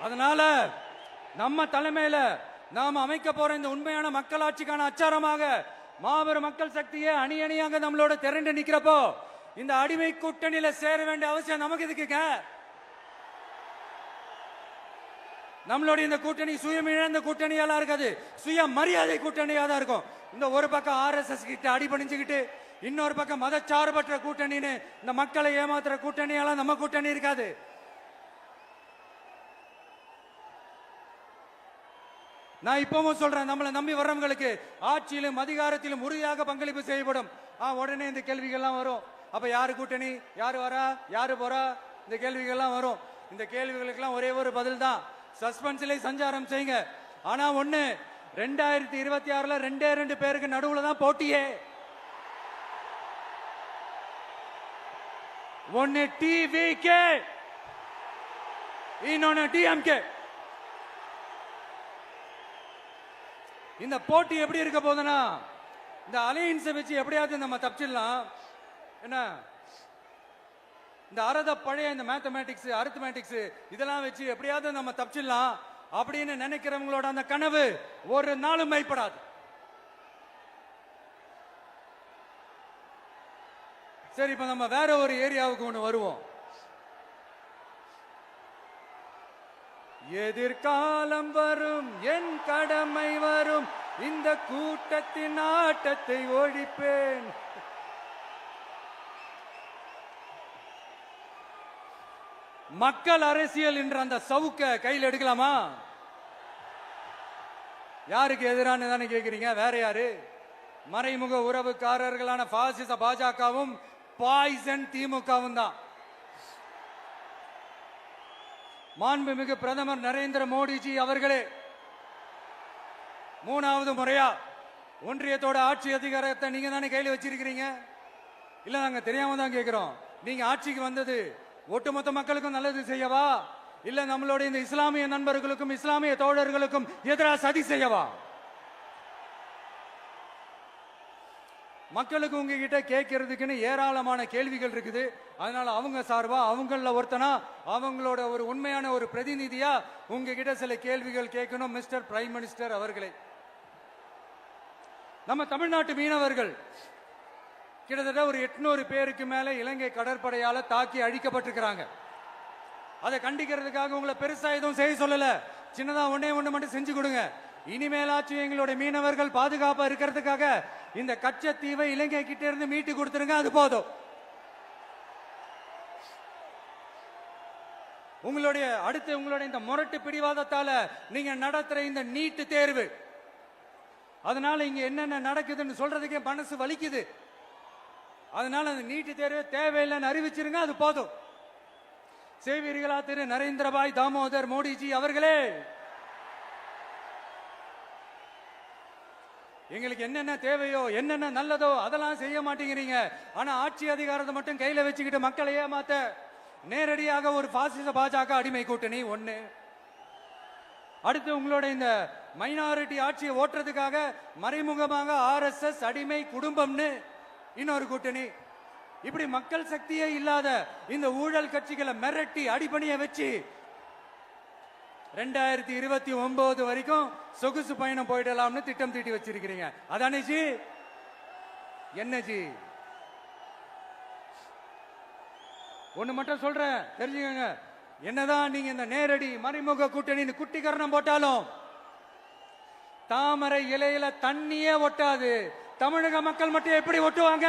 அதனால நம்ம தலைமையில நாம் அமைக்க போற இந்த உண்மையான மக்களாட்சிக்கான அச்சாரமாக மாபெரும் மக்கள் சக்தியே அணி அணியாக நம்மளோட திரண்டு நிக்கிறப்போ இந்த அடிமை கூட்டணியில சேர வேண்டிய அவசியம் நமக்கு இதுக்குங்க. நம்மளுடைய இந்த கூட்டணி சுயமிழந்த கூட்டணியெல்லாம் இருக்காது, சுய மரியாதை கூட்டணியா தான் இருக்கும். இந்த ஒரு பக்கம் ஆர்எஸ்எஸ் கிட்ட அடிபணிஞ்சுக்கிட்டு இன்னொரு பக்கம் மதச்சார்பற்ற கூட்டணின்னு இந்த மக்களை ஏமாத்துற கூட்டணியெல்லாம் நம்ம கூட்டணி இருக்காது. நான் இப்பவும் சொல்றேன், நம்மளை நம்பி வர்றவங்களுக்கு ஆட்சியிலும் அதிகாரத்திலும் உறுதியாக பங்களிப்பு செய்யப்படும். உடனே இந்த கேள்விகள்லாம் வரும். அப்ப யாரு கூட்டணி, யாரு வரா, யாரு போறா, இந்த கேள்விகள்லாம் வரும். இந்த கேள்விகளுக்கெல்லாம் ஒரே ஒரு பதில் தான், சஸ்பென்ஸ்ல சஞ்சாரம் செய்யுங்க. ஆனா ஒண்ணு, 2026ல 2 பேருக்கு நடுவுல தான் போட்டியே. ஒன்னு டிவிகே, இன்னொன்னு டிஎம்கே. இந்த போட்டி எப்படி இருக்க போதுன்னா, இந்த அலையன்ஸை வச்சு எப்படியாவது நம்ம தப்பிச்சிடலாம். என்ன இந்த பழைய இந்த மேத்தமேட்டிக்ஸ் அரித்மேட்டிக்ஸ் இதெல்லாம் வச்சு எப்படியாவது நம்ம தப்பிச்சிடலாம் அப்படின்னு நினைக்கிறவங்களோட அந்த கனவு ஒரு நாளும் மைப்படாது. சரி, இப்ப நம்ம வேற ஒரு ஏரியாவுக்கு ஒண்ணு வருவோம். எதிர்காலம் வரும், என் கடமை வரும், இந்த கூட்டத்தின் ஆட்டத்தை ஒழிப்பேன். மக்கள் அரசியல் என்ற அந்த சவுக்க கையில் எடுக்கலாமா? யாருக்கு எதிரான தானே கேக்குறீங்க? வேற யாரு? மறைமுக உறவுக்காரர்களான பாசிச பாஜகவும் பாய்சன் திமுகவும் தான். மாண்புமிகு பிரதமர் நரேந்திர மோடிஜி அவர்களே 3வது முறையா ஒன்றியத்தோட ஆட்சி அதிகாரத்தை நீங்க தானே கையில் வச்சிருக்கிறீங்க. இல்ல, நாங்க தெரியாம தான் கேட்கிறோம். நீங்க ஆட்சிக்கு வந்தது ஒட்டுமொத்த மக்களுக்கும் நல்லது செய்யவா, இல்ல நம்மளுடைய இந்த இஸ்லாமிய நண்பர்களுக்கும் இஸ்லாமிய தோழர்களுக்கும் எதிராக சதி செய்யவா? மக்களுக்கு உங்ககிட்ட கேட்கறதுக்குன்னு ஏராளமான கேள்விகள் இருக்குது. அதனால அவங்க சார்பா, அவங்கள ஒருத்தனா, அவங்களோட ஒரு உண்மையான ஒரு பிரதிநிதியா உங்ககிட்ட சில கேள்விகள் கேட்கணும். மிஸ்டர் பிரைம் மினிஸ்டர் அவர்களே, நம்ம தமிழ்நாட்டு மீனவர்கள் கிட்டத்தட்ட ஒரு 800 பேருக்கு மேல இலங்கை கடற்படையால தாக்கி அழிக்கப்பட்டிருக்கிறாங்க. அதை கண்டிக்கிறதுக்காக உங்களை பெருசா எதுவும் செய்ய சொல்லல, சின்னதா ஒண்ணே ஒண்ணு மட்டும் செஞ்சு கொடுங்க. இனிமேலாச்சும் எங்களுடைய மீனவர்கள் பாதுகாப்பா இருக்கிறதுக்காக இந்த கச்சத்தீவை இலங்கை கிட்ட இருந்து மீட்டு கொடுத்துருங்க, அது போதும். உங்களுடைய இந்த முரட்டு பிடிவாதத்தால நீங்க நடத்துற இந்த நீட்டு தேர்வு, அதனால இங்க என்னென்ன நடக்குதுன்னு சொல்றதுக்கே மனசு வலிக்குது. அதனால அந்த நீட்டு தேர்வு தேவையில்லைன்னு அறிவிச்சிருங்க, அது போதும். செய்வீர்களா திரு நரேந்திரபாய் தாமோதர் மோடிஜி அவர்களே? எங்களுக்கு என்னென்ன தேவையோ, என்னென்ன நல்லதோ அதெல்லாம் செய்ய மாட்டேங்கிறீங்க. ஆனா ஆட்சி அதிகாரத்தை மட்டும் கையில வச்சுக்கிட்டு மக்களை ஏமாத்த நேரடியாக ஒரு பாசிச பாஜக அடிமை கூட்டணி ஒண்ணு. அடுத்து உங்களோட இந்த மைனாரிட்டி ஆட்சியை ஓட்டுறதுக்காக மறைமுகமாக ஆர்எஸ்எஸ் அடிமை குடும்பம்னு இன்னொரு கூட்டணி. இப்படி மக்கள் சக்தியே இல்லாத இந்த ஊழல் கட்சிகளை மிரட்டி அடிபணிய வச்சு 2029 வரைக்கும் சொகுசு பயணம் போயிடலாம்னு திட்டம் தீட்டி வச்சிருக்கிறீங்க. அதானே ஜி? என்ன ஜி? ஒண்ணு மட்டும் சொல்றேன், தெரிஞ்சுக்கங்க. என்னதான் நீங்க இந்த நேரடி மறைமுக கூட்டணி குட்டிகரணம் போட்டாலும் தாமரை இலையில தண்ணியே ஒட்டாது. தமிழக மக்கள் மட்டும் எப்படி ஒட்டுவாங்க?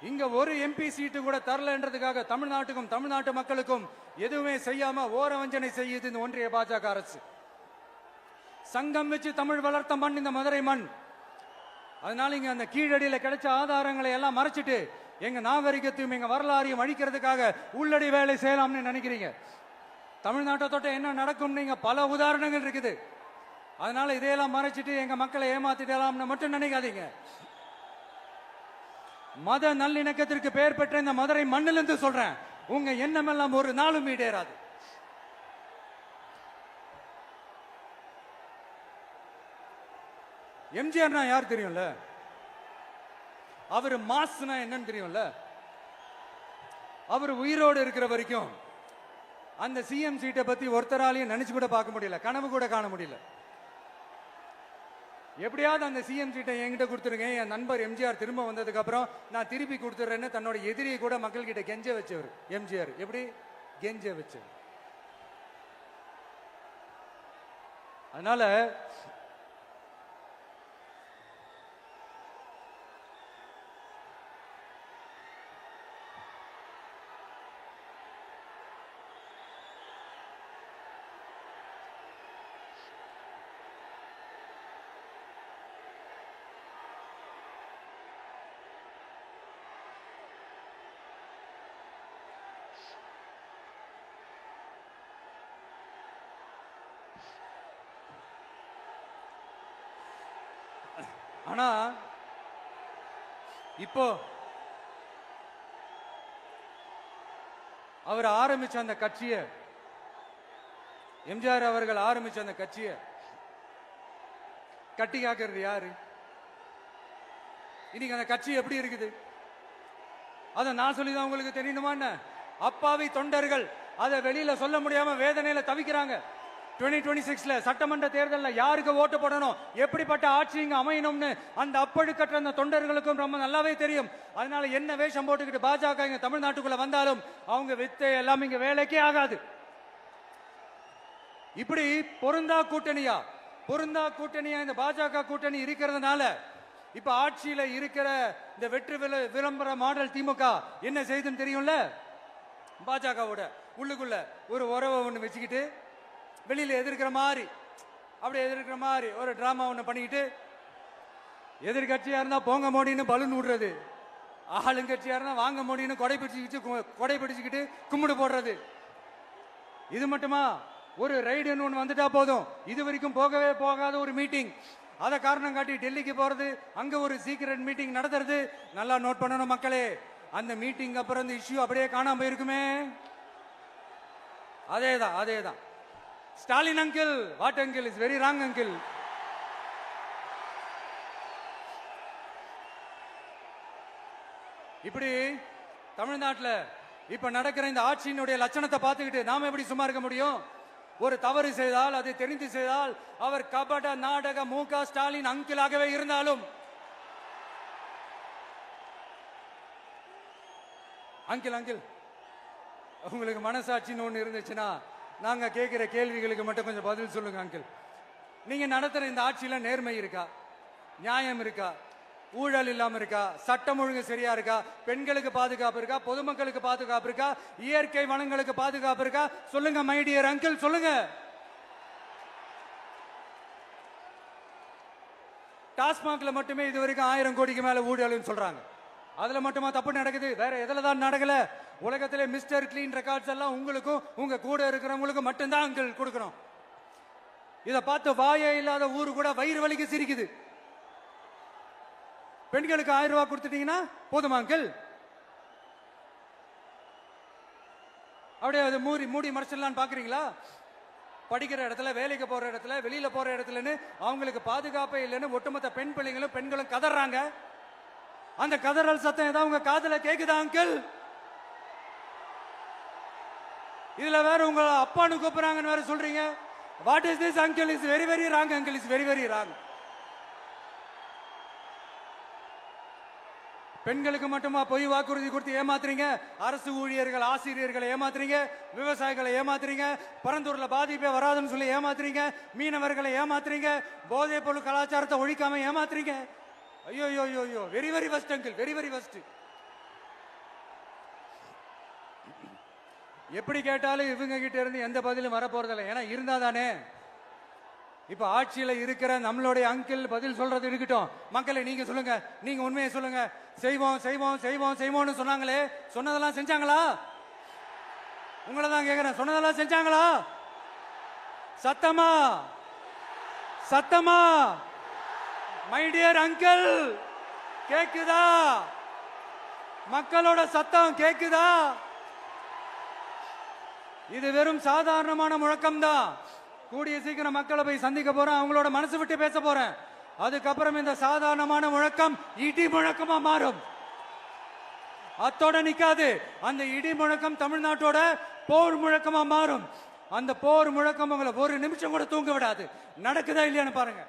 இங்க ஒரு எம்பி சீட்டு கூட தரலன்றதுக்காக தமிழ்நாட்டுக்கும் தமிழ்நாட்டு மக்களுக்கும் எதுவுமே செய்யாம ஓரவஞ்சனை செய்யுது இந்த ஒன்றிய பாஜக அரசு. சங்கம் வச்சு தமிழ் வளர்த்த மண் இந்த மதுரை மண். அதனால இங்க அந்த கீழடியில கிடைச்ச ஆதாரங்களை எல்லாம் மறைச்சிட்டு எங்க நாகரிகத்தையும் எங்க வரலாறையும் அழிக்கிறதுக்காக உள்ளடி வேலை செய்யலாம்னு நினைக்கிறீங்க. தமிழ்நாட்டை தொட்ட என்ன நடக்கும் நீங்க பல உதாரணங்கள் இருக்குது. அதனால இதையெல்லாம் மறைச்சிட்டு எங்க மக்களை ஏமாத்திடலாம்னு மட்டும் நினைக்காதீங்க. மத நல்லிணக்கத்திற்கு பெயர் பெற்ற இந்த மதுரை மண்ணிலிருந்து சொல்றேன், உங்க எண்ணம் எல்லாம் ஒரு நாளும் ஈடேறாது. எம்ஜிஆர்னா யார் தெரியும்ல? அவர் மாஸ்னா என்னன்னு தெரியும்ல? அவர் உயிரோடு இருக்கிற வரைக்கும் அந்த சிஎம் சீட்டை பத்தி ஒருத்தராலையும் நினைச்சு கூட பார்க்க முடியல, கனவு கூட காண முடியல. எப்படியாவது அந்த சிஎம் சீட்டை என்கிட்ட கொடுத்துருங்க, என் நண்பர் எம்ஜிஆர் திரும்ப வந்ததுக்கு அப்புறம் நான் திருப்பி கொடுத்துறேன்னு தன்னோட எதிரியை கூட மக்கள் கிட்ட கெஞ்ச வச்சவர் எம்ஜிஆர். எப்படி கெஞ்ச வச்சவர்? அதனால ஆனா இப்போ அவர் ஆரம்பிச்ச அந்த கட்சியை, எம்ஜிஆர் அவர்கள் ஆரம்பிச்ச அந்த கட்சியை கட்டி காக்கிறது யாரு? இன்னைக்கு அந்த கட்சி எப்படி இருக்குது? அதை நான் சொல்லிதான் உங்களுக்கு தெரியணுமா? அப்பாவி தொண்டர்கள் அதை வெளியில சொல்ல முடியாம வேதனையில தவிக்கிறாங்க. 2026 சட்டமன்ற தேர்தலில் யாருக்கு ஓட்டு போடணும், எப்படிப்பட்ட ஆட்சி இங்க அமையணும்னு அந்த அப்பழுக்கற்ற அந்த தொண்டர்களுக்கும் ரொம்ப நல்லாவே தெரியும். அதனால என்ன வேஷம் போட்டுக்கிட்டு பாஜக இங்க தமிழ்நாட்டுக்குள்ள வந்தாலும் அவங்க வித்தை எல்லாம் இங்க வேலைக்கே ஆகாது. இப்படி பொருந்தா கூட்டணியா இந்த பாஜக கூட்டணி இருக்கிறதுனால இப்ப ஆட்சியில இருக்கிற இந்த வெற்றி விளம்பர மாடல் திமுக என்ன செய்துன்னு தெரியும்ல? பாஜகவோட உள்ளுக்குள்ள ஒரு உறவை ஒண்ணு வச்சுக்கிட்டு வெளியில எதிர்க்கிற மாதிரி ஒரு டிராமா ஒண்ணு பண்ணிக்கிட்டு, எதிர்கட்சியா இருந்தா போங்க மோடின்னு பலூன் விடுறது, ஆளுங்கட்சியா இருந்தா வாங்க மோடின்னு கொடை பிடிச்சுக்கிட்டு கும்பிடு போடுறது. இது மட்டுமா? ஒரு ரைடுன்னு ஒன்று வந்துட்டா போதும், இது வரைக்கும் போகவே போகாத ஒரு மீட்டிங், அதை காரணம் காட்டி டெல்லிக்கு போறது, அங்க ஒரு சீக்கிரட் மீட்டிங் நடத்துறது. நல்லா நோட் பண்ணணும் மக்களே, அந்த மீட்டிங் அப்புறம் இந்த இஷ்யூ அப்படியே காணாம போயிருக்குமே. அதேதான் Stalin uncle, what uncle is very wrong uncle. இப்படி தமிழ்நாட்டில் இப்ப நடக்கிற இந்த ஆட்சியினுடைய லட்சணத்தை பார்த்துக்கிட்டு நாம எப்படி சும்மா இருக்க முடியும்? ஒரு தவறு செய்தால், அதை தெரிந்து செய்தால், அவர் கபட நாடக மு.க. ஸ்டாலின் அங்கிளாகவே இருந்தாலும், அங்கிள் உங்களுக்கு மனசாட்சின்னு ஒண்ணு இருந்துச்சுன்னா நாங்க கேட்கிற கேள்விகளுக்கு மட்டும் கொஞ்சம் பதில் சொல்லுங்க அங்கிள். நீங்க நடத்துற இந்த ஆட்சியில நேர்மை இருக்கா, நியாயம் இருக்கா, ஊழல் இல்லாம இருக்கா, சட்டம் ஒழுங்கு சரியா இருக்கா, பெண்களுக்கு பாதுகாப்பு இருக்கா, பொதுமக்களுக்கு பாதுகாப்பு இருக்கா, இயற்கை வளங்களுக்கு பாதுகாப்பு இருக்கா? சொல்லுங்க மை டியர் அங்கிள், சொல்லுங்க. டாஸ்மாக்ல மட்டுமே இது வரைக்கும் 1000 கோடிக்கு மேல ஊழல்னு சொல்றாங்க. அதுல மட்டுமா தப்பு நடக்குது? வேற எதுல தான் நடக்கல? உலகத்திலே மிஸ்டர் கிளீன் ரெக்கார்ட்ஸ் எல்லாம் உங்களுக்கும் உங்க கூட இருக்கிறவங்களுக்கும் மட்டும்தான் அங்கிள் கொடுக்கணும். இத பார்த்து வாயே இல்லாத ஊரு கூட வயிறு வலிக்கு சிரிக்குது. பெண்களுக்கு 1000 ரூபாய் கொடுத்துட்டீங்கன்னா போதுமா அங்கிள்? அப்படியே அது மூடி மறைச்சிடலான்னு பாக்குறீங்களா? படிக்கிற இடத்துல, வேலைக்கு போற இடத்துல, வெளியில போற இடத்துலன்னு அவங்களுக்கு பாதுகாப்பே இல்லைன்னு ஒட்டுமொத்த பெண்களும் கதறாங்க. அந்த கதறல் சத்தம் ஏதாவது உங்க காதுல கேக்குதா அங்கிள்? இதுல வேற உங்க அப்பான்னு கூப்பிடுறாங்கன்னு வேற சொல்றீங்க. What is this uncle? Is very very wrong uncle, is very very wrong. பெண்களுக்கு மட்டுமா பொய் வாக்குறுதி கொடுத்து ஏமாத்துறீங்க? அரசு ஊழியர்கள், ஆசிரியர்களை ஏமாத்துறீங்க, விவசாயிகளை ஏமாத்துறீங்க, பரந்தூர்ல பாதிப்பே வராதுன்னு சொல்லி ஏமாத்துறீங்க, மீனவர்களை ஏமாத்துறீங்க, போதைப் பொருள் கலாச்சாரத்தை ஒழிக்காம ஏமாத்துறீங்க. ஐயோ very very வஸ்ட் uncle, very very வஸ்ட். எப்படி கேட்டாலும் இவங்க கிட்ட இருந்து எந்த பதிலும் வரப்போறதில்லை. ஏன்னா இருந்தா தானே. இப்ப ஆட்சியில இருக்கிற நம்மளுடைய அங்கிள் பதில் சொல்றது இருக்கட்டும். மக்களை நீங்க சொல்லுங்க, நீங்க உண்மையை சொல்லுங்க. செய்வோம்னு சொன்னாங்களே, சொன்னதெல்லாம் செஞ்சாங்களா? உங்களை தான் கேக்குறேன், சொன்னதெல்லாம் செஞ்சாங்களா? சத்தமா மை டியர் அங்கிள், கேக்குதா? மக்களோட சத்தம் கேக்குதா? இது வெறும் சாதாரணமான முழக்கம் தான். கூடிய சீக்கிரம் மக்களை போய் சந்திக்க போறேன், அவங்களோட மனசு விட்டு பேச போறேன். அதுக்கப்புறம் இந்த சாதாரணமான முழக்கம் இடி முழக்கமா மாறும். அத்தோட நிக்காது. அந்த இடி முழக்கம் தமிழ்நாட்டோட போர் முழக்கமா மாறும். அந்த போர் முழக்கம் உங்களை ஒரு நிமிஷம் கூட தூங்க விடாது. நடக்குதா இல்லையான்னு பாருங்க.